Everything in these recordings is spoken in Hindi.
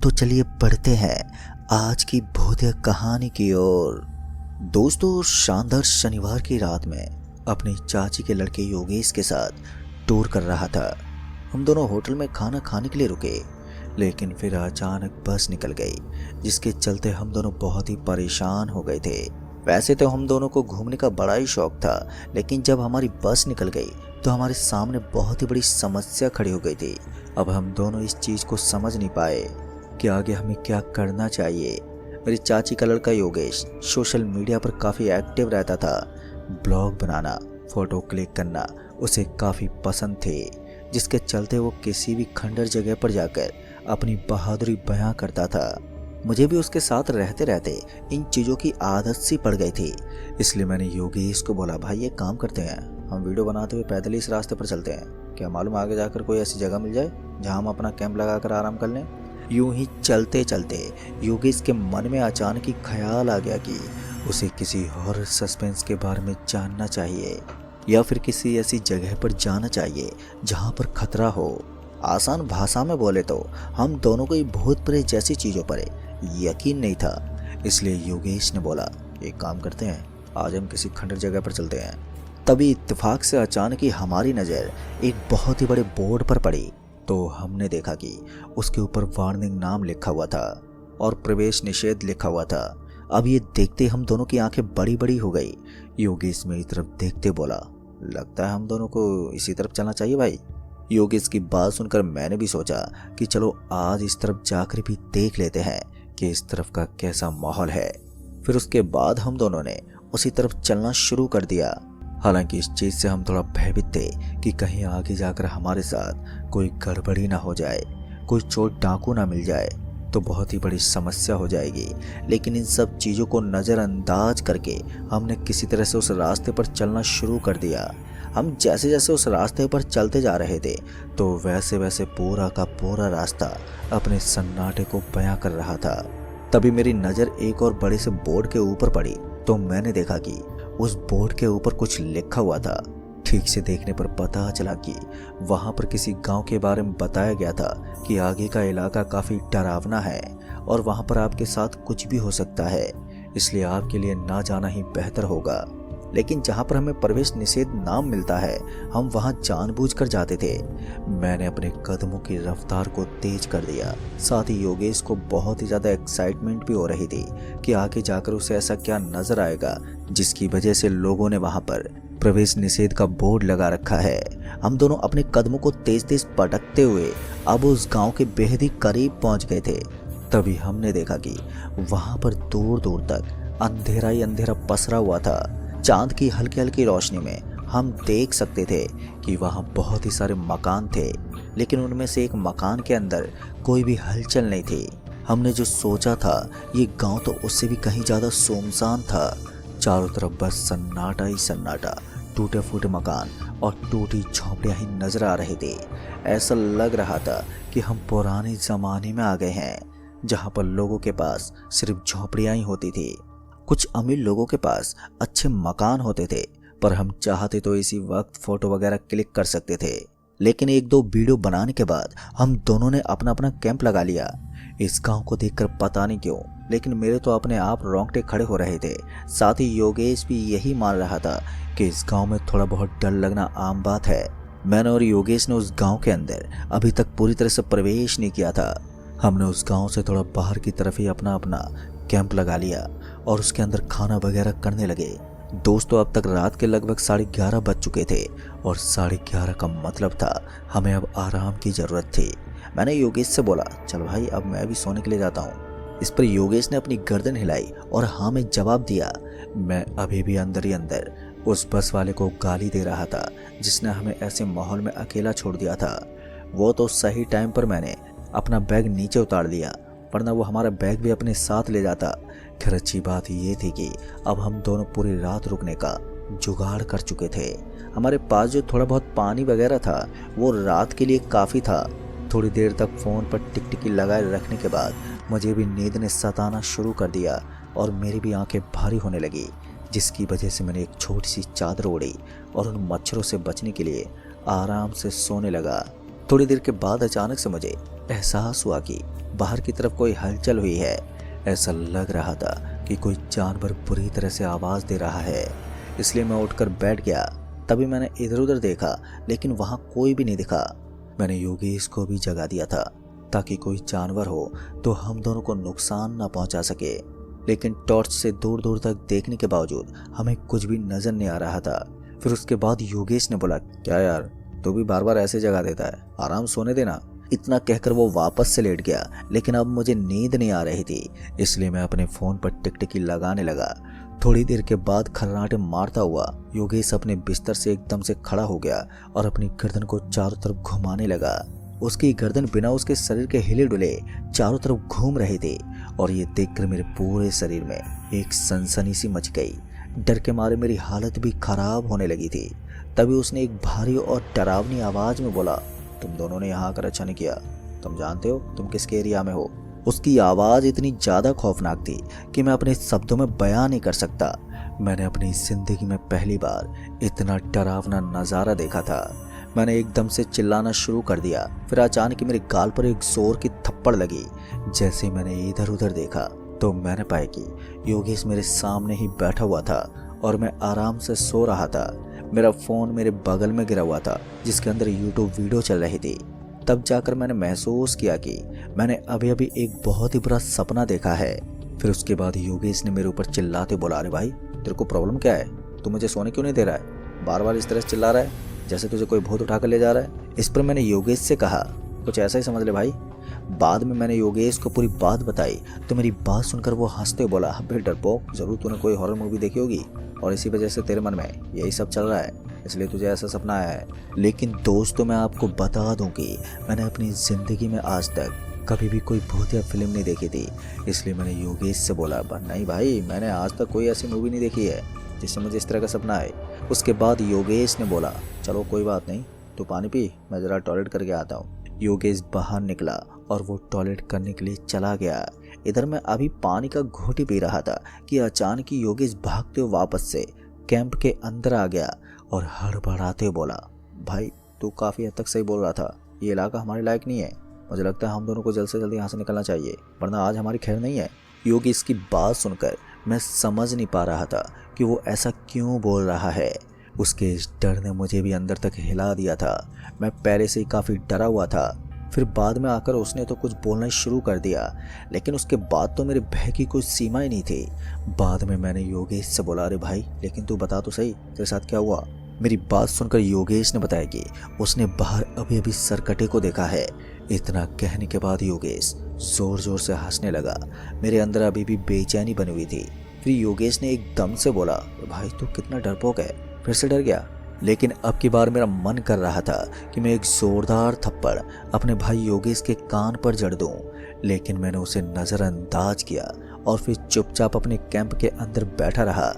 तो चलिए बढ़ते हैं आज की भूतिया कहानी की ओर। दोस्तों, शानदार शनिवार की रात में अपनी चाची के लड़के योगेश के साथ टूर कर रहा था। हम दोनों होटल में खाना खाने के लिए रुके, लेकिन फिर अचानक बस निकल गई, जिसके चलते हम दोनों बहुत ही परेशान हो गए थे। वैसे तो हम दोनों को घूमने का बड़ा ही शौक था, लेकिन जब हमारी बस निकल गई तो हमारे सामने बहुत ही बड़ी समस्या खड़ी हो गई थी। अब हम दोनों इस चीज़ को समझ नहीं पाए कि आगे हमें क्या करना चाहिए। मेरी चाची का लड़का योगेश सोशल मीडिया पर काफ़ी एक्टिव रहता था। ब्लॉग बनाना, फ़ोटो क्लिक करना उसे काफ़ी पसंद थे, जिसके चलते वो किसी भी खंडर जगह पर जाकर अपनी बहादुरी बयां करता था। मुझे भी उसके साथ रहते रहते इन चीज़ों की आदत सी पड़ गई थी। इसलिए मैंने योगेश को बोला, भाई एक काम करते हैं, हम वीडियो बनाते हुए पैदल ही इस रास्ते पर चलते हैं। क्या मालूम आगे जाकर कोई ऐसी जगह मिल जाए जहां हम अपना कैंप लगाकर आराम कर लें। यूं ही चलते चलते योगेश के मन में अचानक ही ख्याल आ गया कि उसे किसी हॉरर सस्पेंस के बारे में जानना चाहिए, या फिर किसी ऐसी जगह पर जाना चाहिए जहां पर खतरा हो। आसान भाषा में बोले तो हम दोनों को भूत प्रेत जैसी चीज़ों पर यकीन नहीं था। इसलिए योगेश ने बोला, एक काम करते हैं, आज हम किसी खंडर जगह पर चलते हैं। तभी इत्तेफाक से अचानक ही हमारी नज़र एक बहुत ही बड़े बोर्ड पर पड़ी, तो हमने देखा कि उसके ऊपर वार्निंग नाम लिखा हुआ था और प्रवेश निषेध लिखा हुआ था। अब ये देखते हम दोनों की आंखें बड़ी बड़ी हो गई। योगेश मेरी तरफ देखते बोला, लगता है हम दोनों को इसी तरफ चलना चाहिए भाई। योगेश की बात सुनकर मैंने भी सोचा कि चलो आज इस तरफ जाकर भी देख लेते हैं कि इस तरफ का कैसा माहौल है। फिर उसके बाद हम दोनों ने उसी तरफ चलना शुरू कर दिया। हालांकि इस चीज़ से हम थोड़ा भयभीत थे कि कहीं आगे जाकर हमारे साथ कोई गड़बड़ी ना हो जाए, कोई चोर डाकू ना मिल जाए तो बहुत ही बड़ी समस्या हो जाएगी। लेकिन इन सब चीज़ों को नज़रअंदाज करके हमने किसी तरह से उस रास्ते पर चलना शुरू कर दिया। हम जैसे जैसे उस रास्ते पर चलते जा रहे थे तो वैसे वैसे पूरा का पूरा रास्ता अपने सन्नाटे को बयां कर रहा था। तभी मेरी नज़र एक और बड़े से बोर्ड के ऊपर पड़ी, तो मैंने देखा कि उस बोर्ड के ऊपर कुछ लिखा हुआ था। ठीक से देखने पर पता चला कि वहाँ पर किसी गांव के बारे में बताया गया था कि आगे का इलाका काफ़ी डरावना है और वहाँ पर आपके साथ कुछ भी हो सकता है, इसलिए आपके लिए ना जाना ही बेहतर होगा। लेकिन जहाँ पर हमें प्रवेश निषेध नाम मिलता है, हम वहाँ जानबूझकर जाते थे। मैंने अपने कदमों की रफ्तार को तेज कर दिया। साथ ही योगेश को बहुत ही ज़्यादा एक्साइटमेंट भी हो रही थी कि आगे जाकर उसे ऐसा क्या नजर आएगा जिसकी वजह से लोगों ने वहाँ पर प्रवेश निषेध का बोर्ड लगा रखा है। हम दोनों अपने कदमों को तेज तेज पटकते हुए अब उस गाँव के बेहद ही करीब पहुँच गए थे। तभी हमने देखा कि वहाँ पर दूर दूर तक अंधेरा ही अंधेरा पसरा हुआ था। चांद की हल्की हल्की रोशनी में हम देख सकते थे कि वहाँ बहुत ही सारे मकान थे, लेकिन उनमें से एक मकान के अंदर कोई भी हलचल नहीं थी। हमने जो सोचा था ये गांव तो उससे भी कहीं ज़्यादा सुनसान था। चारों तरफ बस सन्नाटा ही सन्नाटा, टूटे फूटे मकान और टूटी झोंपड़ियाँ ही नजर आ रहे थे। ऐसा लग रहा था कि हम पुराने ज़माने में आ गए हैं, जहाँ पर लोगों के पास सिर्फ झोंपड़ियाँ ही होती थी। कुछ अमीर लोगों के पास अच्छे मकान होते थे, पर हम चाहते तो इसी वक्त फ़ोटो वगैरह क्लिक कर सकते थे। लेकिन एक दो वीडियो बनाने के बाद हम दोनों ने अपना अपना कैंप लगा लिया। इस गांव को देखकर पता नहीं क्यों, लेकिन मेरे तो अपने आप रोंगटे खड़े हो रहे थे। साथ ही योगेश भी यही मान रहा था कि इस गांव में थोड़ा बहुत डर लगना आम बात है। मैंने और योगेश ने उस गांव के अंदर अभी तक पूरी तरह से प्रवेश नहीं किया था। हमने उस गांव से थोड़ा बाहर की तरफ ही अपना अपना कैंप लगा लिया और उसके अंदर खाना वगैरह करने लगे। दोस्तों, अब तक रात के लगभग 11:30 बज चुके थे और 11:30 का मतलब था हमें अब आराम की ज़रूरत थी। मैंने योगेश से बोला, चल भाई अब मैं भी सोने के लिए जाता हूँ। इस पर योगेश ने अपनी गर्दन हिलाई और हाँ में जवाब दिया। मैं अभी भी अंदर ही अंदर उस बस वाले को गाली दे रहा था जिसने हमें ऐसे माहौल में अकेला छोड़ दिया था। वो तो सही टाइम पर मैंने अपना बैग नीचे उतार लिया, वरना वो हमारा बैग भी अपने साथ ले जाता। खैर अच्छी बात ये थी कि अब हम दोनों पूरी रात रुकने का जुगाड़ कर चुके थे। हमारे पास जो थोड़ा बहुत पानी वगैरह था वो रात के लिए काफ़ी था। थोड़ी देर तक फ़ोन पर टिकटिकी लगाए रखने के बाद मुझे भी नींद ने सताना शुरू कर दिया और मेरी भी आंखें भारी होने लगी, जिसकी वजह से मैंने एक छोटी सी चादर ओढ़ी और उन मच्छरों से बचने के लिए आराम से सोने लगा। थोड़ी देर के बाद अचानक से मुझे एहसास हुआ कि बाहर की तरफ कोई हलचल हुई है। ऐसा लग रहा था कि कोई जानवर बुरी तरह से आवाज़ दे रहा है, इसलिए मैं उठकर बैठ गया। तभी मैंने इधर उधर देखा, लेकिन वहाँ कोई भी नहीं दिखा। मैंने योगेश को भी जगा दिया था ताकि कोई जानवर हो तो हम दोनों को नुकसान ना पहुंचा सके, लेकिन टॉर्च से दूर दूर तक देखने के बावजूद हमें कुछ भी नजर नहीं आ रहा था। फिर उसके बाद योगेश ने बोला, क्या यार, तू भी बार बार ऐसे जगा देता है, आराम सोने देना। इतना कहकर वो वापस से लेट गया, लेकिन अब मुझे नींद नहीं आ रही थी, इसलिए मैं अपने फ़ोन पर टिकटिकी लगाने लगा। थोड़ी देर के बाद खर्राटे मारता हुआ योगेश अपने बिस्तर से एकदम से खड़ा हो गया और अपनी गर्दन को चारों तरफ घुमाने लगा। उसकी गर्दन बिना उसके शरीर के हिले डुले चारों तरफ घूम रही थी, और ये देखकर मेरे पूरे शरीर में एक सनसनी सी मच गई। डर के मारे मेरी हालत भी खराब होने लगी थी। तभी उसने एक भारी और डरावनी आवाज में बोला, तुम दोनों ने यहाँ आकर अच्छा नहीं किया। तुम जानते हो तुम किसके एरिया में हो? उसकी आवाज़ इतनी ज़्यादा खौफनाक थी कि मैं अपने शब्दों में बयान नहीं कर सकता। मैंने अपनी ज़िंदगी में पहली बार इतना डरावना नज़ारा देखा था। मैंने एकदम से चिल्लाना शुरू कर दिया। फिर अचानक मेरे गाल पर एक जोर की थप्पड़ लगी। जैसे मैंने इधर उधर देखा तो मैंने पाया कि योगेश मेरे सामने ही बैठा हुआ था और मैं आराम से सो रहा था। मेरा फ़ोन मेरे बगल में गिरा हुआ था जिसके अंदर यूट्यूब वीडियो चल रही थी। तब जाकर मैंने महसूस किया कि मैंने अभी अभी एक बहुत ही बुरा सपना देखा है। फिर उसके बाद योगेश ने मेरे ऊपर चिल्लाते बोला, अरे भाई, तेरे को प्रॉब्लम क्या है? तू मुझे सोने क्यों नहीं दे रहा है? बार बार इस तरह से चिल्ला रहा है जैसे तुझे कोई भूत उठा कर ले जा रहा है। इस पर मैंने योगेश से कहा, कुछ ऐसा ही समझ ले भाई। बाद में मैंने योगेश को पूरी बात बताई तो मेरी बात सुनकर वो हंसते बोला, अबे डरपोक, जरूर तूने कोई हॉरर मूवी देखी होगी और इसी वजह से तेरे मन में यही सब चल रहा है, इसलिए तुझे ऐसा सपना आया है। लेकिन दोस्तों, मैं आपको बता दूं कि मैंने अपनी ज़िंदगी में आज तक कभी भी कोई भूतिया फिल्म नहीं देखी थी, इसलिए मैंने योगेश से बोला, नहीं भाई, मैंने आज तक कोई ऐसी मूवी नहीं देखी है जिससे मुझे इस तरह का सपना आए। उसके बाद योगेश ने बोला, चलो कोई बात नहीं, तू पानी पी, मैं ज़रा टॉयलेट करके आता हूँ। योगेश बाहर निकला और वो टॉयलेट करने के लिए चला गया। इधर मैं अभी पानी का घूंट ही पी रहा था कि अचानक ही योगेश भागते हुए वापस से कैंप के अंदर आ गया और हड़बड़ाते बोला, भाई तू काफ़ी हद तक सही बोल रहा था, ये इलाका हमारे लायक नहीं है। मुझे लगता है हम दोनों को जल्द से जल्द यहाँ से निकलना चाहिए, वरना आज हमारी खैर नहीं है। योगेश की बात सुनकर मैं समझ नहीं पा रहा था कि वो ऐसा क्यों बोल रहा है। उसके इस डर ने मुझे भी अंदर तक हिला दिया था। मैं पहले से ही काफ़ी डरा हुआ था। फिर बाद में आकर उसने तो कुछ बोलना शुरू कर दिया, लेकिन उसके बाद तो मेरे भय की कोई सीमा ही नहीं थी। बाद में मैंने योगेश से बोला, अरे भाई, लेकिन तू बता तो सही, तेरे साथ क्या हुआ? मेरी बात सुनकर योगेश ने बताया कि उसने बाहर अभी अभी सरकटे को देखा है। इतना कहने के बाद योगेश जोर जोर से हंसने लगा। मेरे अंदर अभी भी बेचैनी बनी हुई थी। फिर योगेश ने एकदम से बोला, भाई तू कितना डरपोक है, फिर से डर गया? लेकिन अब की बार मेरा मन कर रहा था कि मैं एक जोरदार थप्पड़ अपने भाई योगेश के कान पर जड़ दूं, लेकिन मैंने उसे नज़रअंदाज किया और फिर चुपचाप अपने कैंप के अंदर बैठा रहा।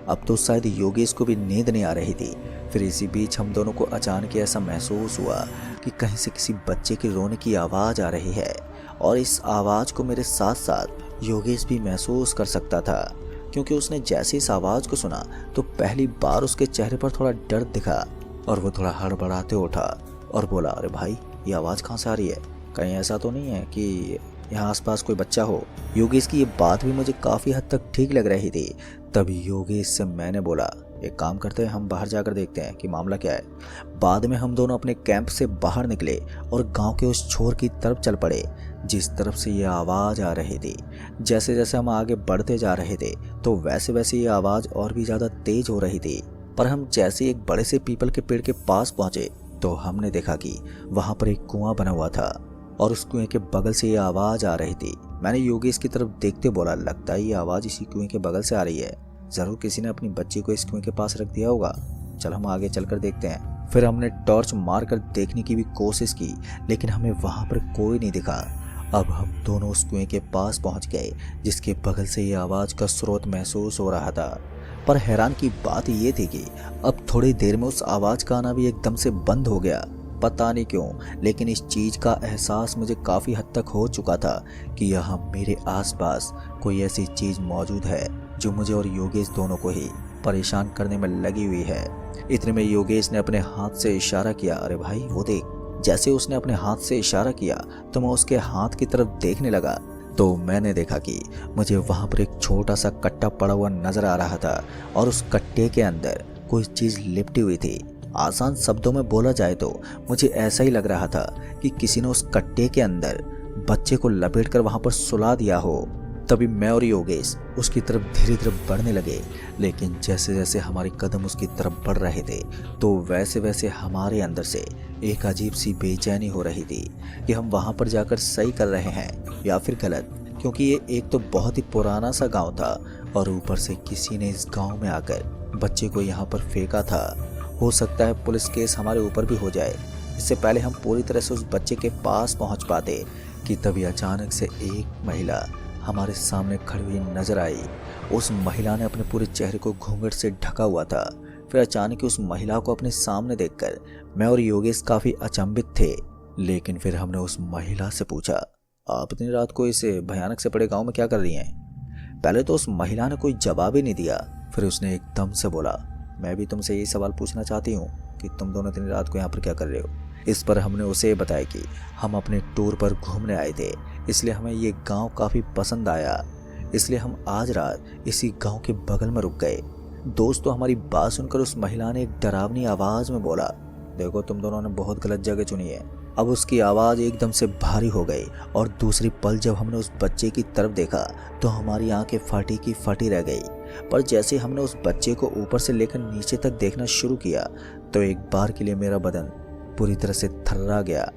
अब तो शायद योगेश को भी नींद नहीं आ रही थी। फिर इसी बीच हम दोनों को अचानक ऐसा महसूस हुआ कि कहीं से किसी बच्चे के रोने की आवाज़ आ रही है, और इस आवाज़ को मेरे साथ साथ योगेश भी महसूस कर सकता था, क्योंकि उसने जैसे इस आवाज़ को सुना तो पहली बार उसके चेहरे पर थोड़ा डर दिखा और वो थोड़ा हड़बड़ाते उठा और बोला, अरे भाई, ये आवाज़ कहाँ से आ रही है? कहीं ऐसा तो नहीं है कि यहाँ आसपास कोई बच्चा हो? योगेश की ये बात भी मुझे काफ़ी हद तक ठीक लग रही थी। तभी योगेश से मैंने बोला, एक काम करते हैं, हम बाहर जाकर देखते हैं कि मामला क्या है। बाद में हम दोनों अपने कैंप से बाहर निकले और गांव के उस छोर की तरफ चल पड़े जिस तरफ से ये आवाज़ आ रही थी। जैसे जैसे हम आगे बढ़ते जा रहे थे तो वैसे वैसे ये आवाज़ और भी ज़्यादा तेज हो रही थी। पर हम जैसे एक बड़े से पीपल के पेड़ के पास पहुँचे तो हमने देखा कि वहाँ पर एक कुआं बना हुआ था और उस कुएं के बगल से ये आवाज़ आ रही थी। मैंने योगेश की तरफ देखते बोला, लगता है ये आवाज़ इसी कुएं के बगल से आ रही है, ज़रूर किसी ने अपनी बच्ची को इस कुएं के पास रख दिया होगा। चल हम आगे चलकर देखते हैं। फिर हमने टॉर्च मारकर देखने की भी कोशिश की, लेकिन हमें वहाँ पर कोई नहीं दिखा। अब हम दोनों उस कुएं के पास पहुँच गए जिसके बगल से ये आवाज़ का स्रोत महसूस हो रहा था। पर हैरान की बात ये थी कि अब थोड़ी देर में उस आवाज़ का आना भी एकदम से बंद हो गया। पता नहीं क्यों, लेकिन इस चीज़ का एहसास मुझे काफ़ी हद तक हो चुका था कि यहाँ मेरे आसपास कोई ऐसी चीज़ मौजूद है जो मुझे और योगेश दोनों को ही परेशान करने में लगी हुई है। इतने में योगेश ने अपने हाथ से इशारा किया, अरे भाई वो देख, जैसे उसने अपने हाथ से इशारा किया तो मैं उसके हाथ की तरफ देखने लगा तो मैंने देखा कि मुझे वहां पर एक छोटा सा कट्टा पड़ा हुआ नजर आ रहा था और उस कट्टे के अंदर कोई चीज लिपटी हुई थी। आसान शब्दों में बोला जाए तो मुझे ऐसा ही लग रहा था कि किसी ने उस कट्टे के अंदर बच्चे को लपेटकर वहां पर सुला दिया हो। तभी मैं और योगेश उसकी तरफ धीरे धीरे बढ़ने लगे, लेकिन जैसे जैसे हमारे कदम उसकी तरफ बढ़ रहे थे तो वैसे वैसे हमारे अंदर से एक अजीब सी बेचैनी हो रही थी कि हम वहां पर जाकर सही कर रहे हैं या फिर गलत, क्योंकि ये एक तो बहुत ही पुराना सा गांव था और ऊपर से किसी ने इस गांव में आकर बच्चे को यहाँ पर फेंका था। हो सकता है पुलिस केस हमारे ऊपर भी हो जाए। इससे पहले हम पूरी तरह से उस बच्चे के पास पहुंच पाते कि तभी अचानक से एक महिला हमारे सामने खड़ी हुई नजर आई। उस महिला ने अपने पूरे चेहरे को घूंघट से ढका हुआ था। फिर अचानक उस महिला को अपने सामने देखकर मैं और योगेश काफी अचंभित थे, लेकिन फिर हमने उस महिला से पूछा, आप इतनी रात को इस भयानक से पड़े गांव में क्या कर रही हैं? पहले तो उस महिला ने कोई जवाब ही नहीं दिया। फिर उसने एकदम से बोला, मैं भी तुमसे यही सवाल पूछना चाहती हूँ कि तुम दोनों इतनी रात को यहाँ पर क्या कर रहे हो? इस पर हमने उसे बताया कि हम अपने टूर पर घूमने आए थे, इसलिए हमें ये गांव काफ़ी पसंद आया, इसलिए हम आज रात इसी गांव के बगल में रुक गए। दोस्तों, हमारी बात सुनकर उस महिला ने एक डरावनी आवाज़ में बोला, देखो तुम दोनों ने बहुत गलत जगह चुनी है। अब उसकी आवाज़ एकदम से भारी हो गई और दूसरी पल जब हमने उस बच्चे की तरफ देखा तो हमारी आंखें फटी की फटी रह गई। पर जैसे हमने उस बच्चे को ऊपर से लेकर नीचे तक देखना शुरू किया तो एक बार के लिए मेरा बदन पूरी तरह से थर्रा गया।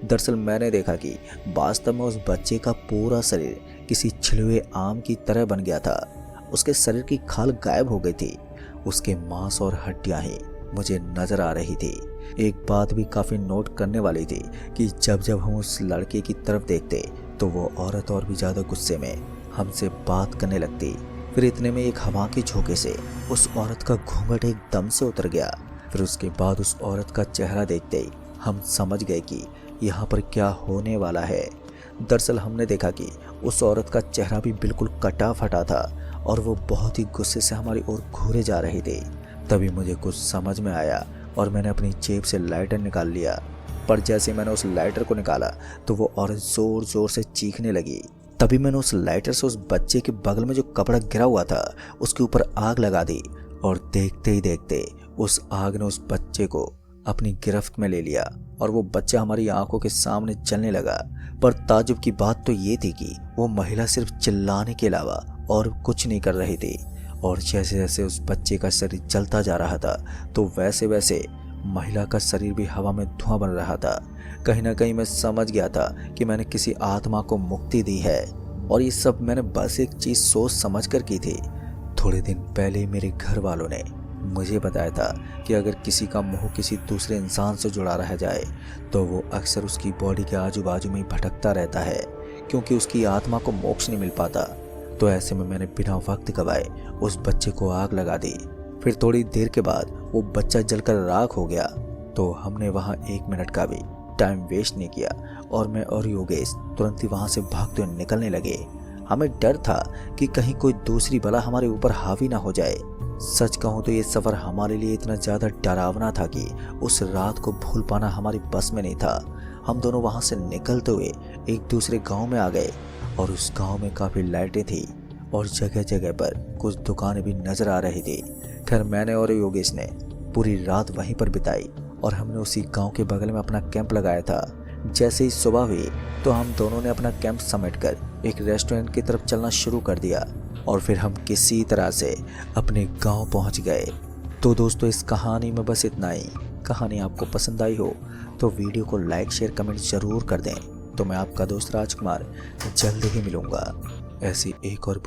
दरअसल मैंने देखा कि वास्तव में उस बच्चे का पूरा शरीर किसी छिले हुए आम की तरह बन गया था। उसके शरीर की खाल गायब हो गई थी, उसके मांस और हड्डियां ही मुझे नजर आ रही थी। एक बात भी काफ़ी नोट करने वाली थी कि जब जब हम उस लड़के की तरफ देखते तो वो औरत और भी ज़्यादा गुस्से में हमसे बात करने लगती। फिर इतने में एक हवा के झोंके से उस औरत का घूंघट एकदम से उतर गया। फिर उसके बाद उस औरत का चेहरा देखते ही हम समझ गए कि यहाँ पर क्या होने वाला है। दरअसल हमने देखा कि उस औरत का चेहरा भी बिल्कुल कटा फटा था और वो बहुत ही गुस्से से हमारी ओर घूरे जा रही थी। तभी मुझे कुछ समझ में आया और मैंने अपनी जेब से लाइटर निकाल लिया। पर जैसे मैंने उस लाइटर को निकाला तो वो औरत जोर जोर से चीखने लगी। तभी मैंने उस लाइटर से उस बच्चे के बगल में जो कपड़ा गिरा हुआ था उसके ऊपर आग लगा दी और देखते ही देखते उस आग ने उस बच्चे को अपनी गिरफ्त में ले लिया और वो बच्चा हमारी आंखों के सामने जलने लगा। पर ताज्जुब की बात तो ये थी कि वो महिला सिर्फ चिल्लाने के अलावा और कुछ नहीं कर रही थी। और जैसे जैसे उस बच्चे का शरीर जलता जा रहा था तो वैसे वैसे महिला का शरीर भी हवा में धुआं बन रहा था। कहीं ना कहीं मैं समझ गया था कि मैंने किसी आत्मा को मुक्ति दी है और ये सब मैंने बस एक चीज़ सोच समझ कर की थी। थोड़े दिन पहले मेरे घर वालों ने मुझे बताया था कि अगर किसी का मोह किसी दूसरे इंसान से जुड़ा रह जाए तो वो अक्सर उसकी बॉडी के आजू बाजू में ही भटकता रहता है, क्योंकि उसकी आत्मा को मोक्ष नहीं मिल पाता। तो ऐसे में मैंने बिना वक्त गवाए उस बच्चे को आग लगा दी। फिर थोड़ी देर के बाद वो बच्चा जलकर राख हो गया। तो हमने वहाँ 1 मिनट का भी टाइम वेस्ट नहीं किया और मैं और योगेश तुरंत ही वहाँ से भागते हुए निकलने लगे। हमें डर था कि कहीं कोई दूसरी बला हमारे ऊपर हावी ना हो जाए। सच कहूँ तो ये सफ़र हमारे लिए इतना ज़्यादा डरावना था कि उस रात को भूल पाना हमारी बस में नहीं था। हम दोनों वहाँ से निकलते हुए एक दूसरे गांव में आ गए और उस गांव में काफ़ी लाइटें थी और जगह जगह पर कुछ दुकानें भी नज़र आ रही थी। खैर मैंने और योगेश ने पूरी रात वहीं पर बिताई और हमने उसी गांव के बगल में अपना कैंप लगाया था। जैसे ही सुबह हुई तो हम दोनों ने अपना कैंप समेटकर एक रेस्टोरेंट की तरफ चलना शुरू कर दिया और फिर हम किसी तरह से अपने गांव पहुंच गए। तो दोस्तों, इस कहानी में बस इतना ही। कहानी आपको पसंद आई हो तो वीडियो को लाइक शेयर कमेंट ज़रूर कर दें। तो मैं आपका दोस्त राजकुमार जल्द ही मिलूँगा ऐसी एक और